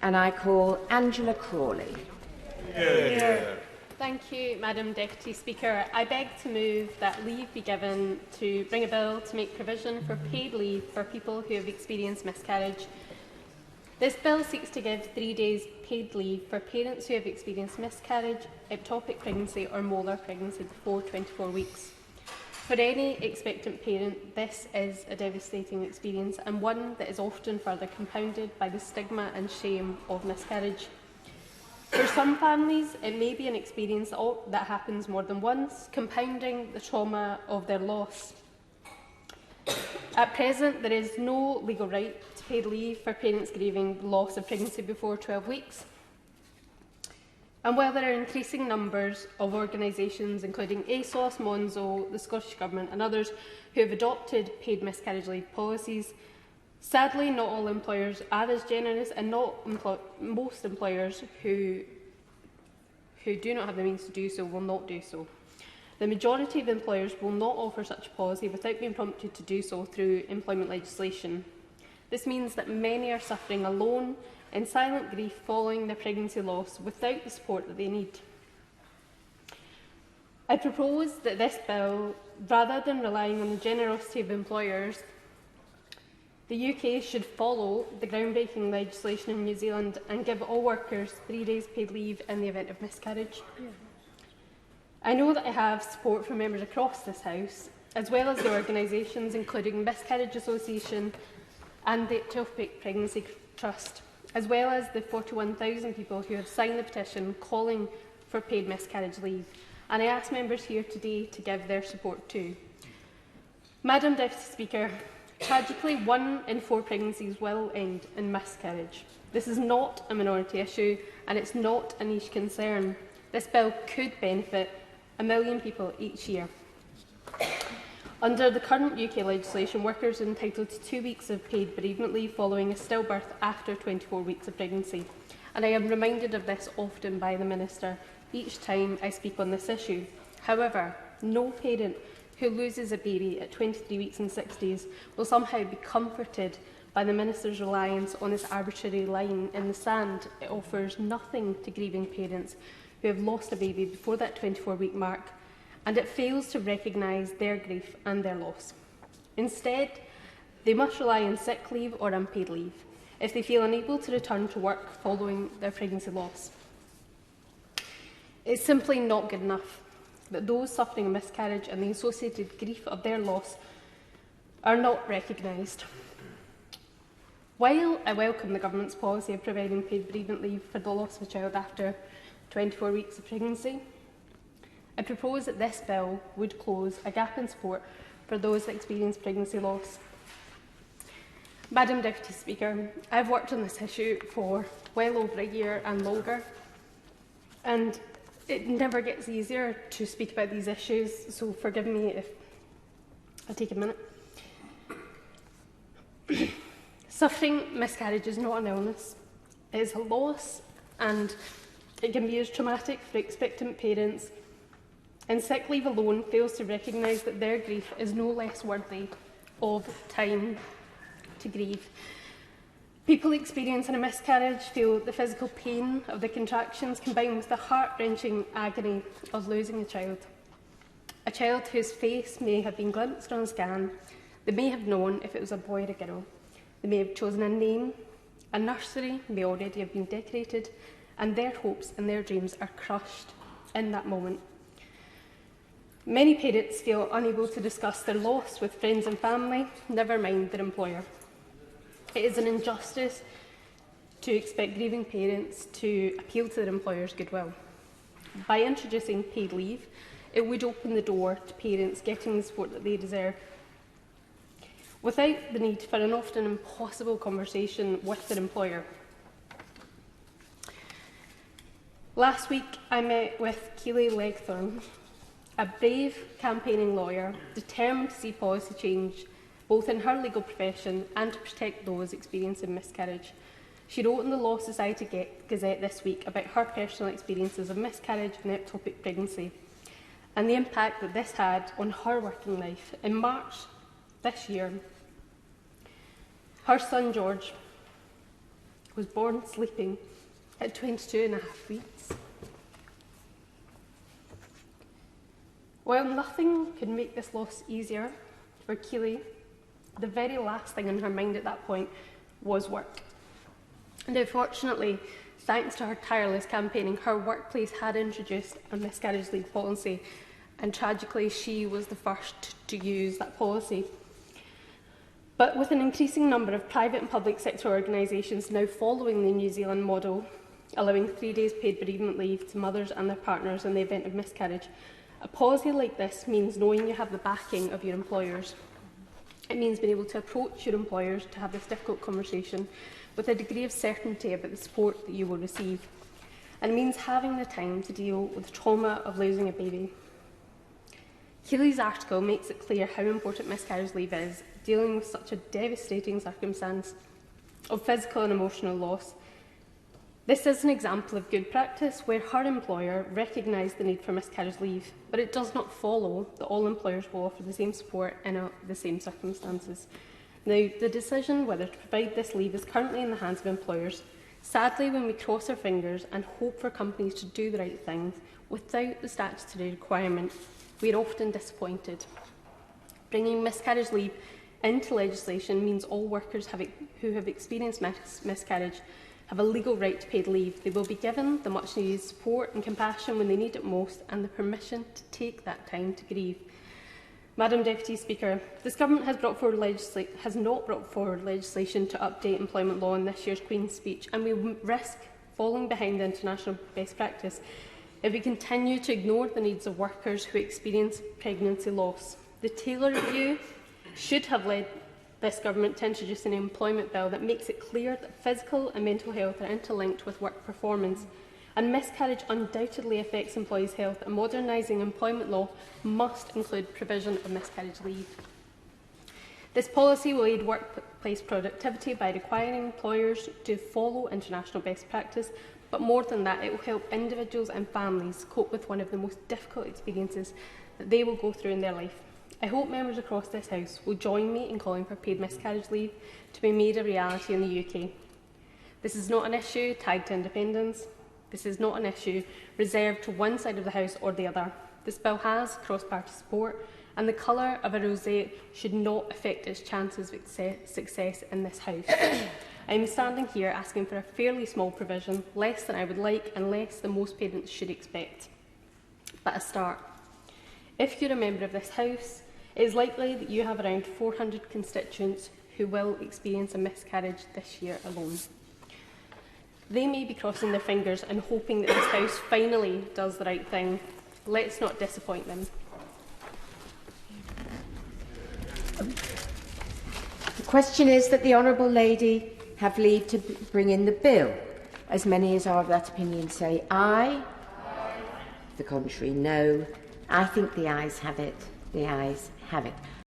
And I call Angela Crawley. Yeah. Thank you, Madam Deputy Speaker. I beg to move that leave be given to bring a bill to make provision for paid leave for people who have experienced miscarriage. This bill seeks to give 3 days paid leave for parents who have experienced miscarriage, ectopic pregnancy or molar pregnancy before 24 weeks. For any expectant parent, this is a devastating experience and one that is often further compounded by the stigma and shame of miscarriage. For some families, it may be an experience that happens more than once, compounding the trauma of their loss. At present, there is no legal right to paid leave for parents grieving the loss of pregnancy before 12 weeks. And while there are increasing numbers of organisations, including ASOS, Monzo, the Scottish Government and others, who have adopted paid miscarriage leave policies, sadly not all employers are as generous, and most employers who do not have the means to do so will not do so. The majority of employers will not offer such a policy without being prompted to do so through employment legislation. This means that many are suffering alone in silent grief following their pregnancy loss without the support that they need. I propose that this bill, rather than relying on the generosity of employers, the UK should follow the groundbreaking legislation in New Zealand and give all workers 3 days paid leave in the event of miscarriage. I know that I have support from members across this House, as well as the organisations including Miscarriage Association and the Ectopic Pregnancy Trust, as well as the 41,000 people who have signed the petition calling for paid miscarriage leave, and I ask members here today to give their support too. Madam Deputy Speaker, tragically, 1 in 4 pregnancies will end in miscarriage. This is not a minority issue and it's not a niche concern. This bill could benefit 1 million people each year. Under the current UK legislation, workers are entitled to 2 weeks of paid bereavement leave following a stillbirth after 24 weeks of pregnancy. And I am reminded of this often by the Minister each time I speak on this issue. However, no parent who loses a baby at 23 weeks and 6 days will somehow be comforted by the Minister's reliance on this arbitrary line in the sand. It offers nothing to grieving parents who have lost a baby before that 24-week mark, and it fails to recognise their grief and their loss. Instead, they must rely on sick leave or unpaid leave if they feel unable to return to work following their pregnancy loss. It's simply not good enough that those suffering a miscarriage and the associated grief of their loss are not recognised. While I welcome the Government's policy of providing paid bereavement leave for the loss of a child after 24 weeks of pregnancy, I propose that this bill would close a gap in support for those that experience pregnancy loss. Madam Deputy Speaker, I've worked on this issue for well over a year and longer, and it never gets easier to speak about these issues, so forgive me if I take a minute. Suffering miscarriage is not an illness. It is a loss, and it can be as traumatic for expectant parents, and sick leave alone fails to recognise that their grief is no less worthy of time to grieve. People experiencing a miscarriage feel the physical pain of the contractions combined with the heart-wrenching agony of losing a child whose face may have been glimpsed on a scan. They may have known if it was a boy or a girl. They may have chosen a name. A nursery may already have been decorated, and their hopes and their dreams are crushed in that moment. Many parents feel unable to discuss their loss with friends and family, never mind their employer. It is an injustice to expect grieving parents to appeal to their employer's goodwill. By introducing paid leave, it would open the door to parents getting the support that they deserve, without the need for an often impossible conversation with their employer. Last week, I met with Crawley Legthorn, a brave campaigning lawyer determined to see policy change both in her legal profession and to protect those experiencing miscarriage. She wrote in the Law Society Gazette this week about her personal experiences of miscarriage and ectopic pregnancy and the impact that this had on her working life. In March this year, her son George was born sleeping at 22.5 weeks. While nothing could make this loss easier for Crawley, the very last thing in her mind at that point was work. Now, fortunately, thanks to her tireless campaigning, her workplace had introduced a miscarriage leave policy, and tragically, she was the first to use that policy. But with an increasing number of private and public sector organisations now following the New Zealand model, allowing 3 days paid bereavement leave to mothers and their partners in the event of miscarriage, a policy like this means knowing you have the backing of your employers. It means being able to approach your employers to have this difficult conversation with a degree of certainty about the support that you will receive. And it means having the time to deal with the trauma of losing a baby. Crawley's article makes it clear how important miscarriage leave is, dealing with such a devastating circumstance of physical and emotional loss. This is an example of good practice where her employer recognised the need for miscarriage leave, but it does not follow that all employers will offer the same support in the same circumstances. Now, the decision whether to provide this leave is currently in the hands of employers. Sadly, when we cross our fingers and hope for companies to do the right things without the statutory requirement, we are often disappointed. Bringing miscarriage leave into legislation means all workers who have experienced miscarriage have a legal right to paid leave. They will be given the much needed support and compassion when they need it most, and the permission to take that time to grieve. Madam Deputy Speaker, this Government has not brought forward legislation to update employment law in this year's Queen's Speech, and we risk falling behind the international best practice if we continue to ignore the needs of workers who experience pregnancy loss. The Taylor Review should have led this Government to introduce an employment bill that makes it clear that physical and mental health are interlinked with work performance, and miscarriage undoubtedly affects employees' health, and modernising employment law must include provision of miscarriage leave. This policy will aid workplace productivity by requiring employers to follow international best practice, but more than that, it will help individuals and families cope with one of the most difficult experiences that they will go through in their life. I hope members across this House will join me in calling for paid miscarriage leave to be made a reality in the UK. This is not an issue tied to independence. This is not an issue reserved to one side of the House or the other. This bill has cross-party support, and the colour of a rosette should not affect its chances of success in this House. I am standing here asking for a fairly small provision, less than I would like and less than most parents should expect. But a start. If you're a member of this House, it is likely that you have around 400 constituents who will experience a miscarriage this year alone. They may be crossing their fingers and hoping that this House finally does the right thing. Let's not disappoint them. The question is that the Honourable Lady have leave to bring in the bill. As many as are of that opinion say aye. Aye. The contrary, no. I think the ayes have it. The ayes have it.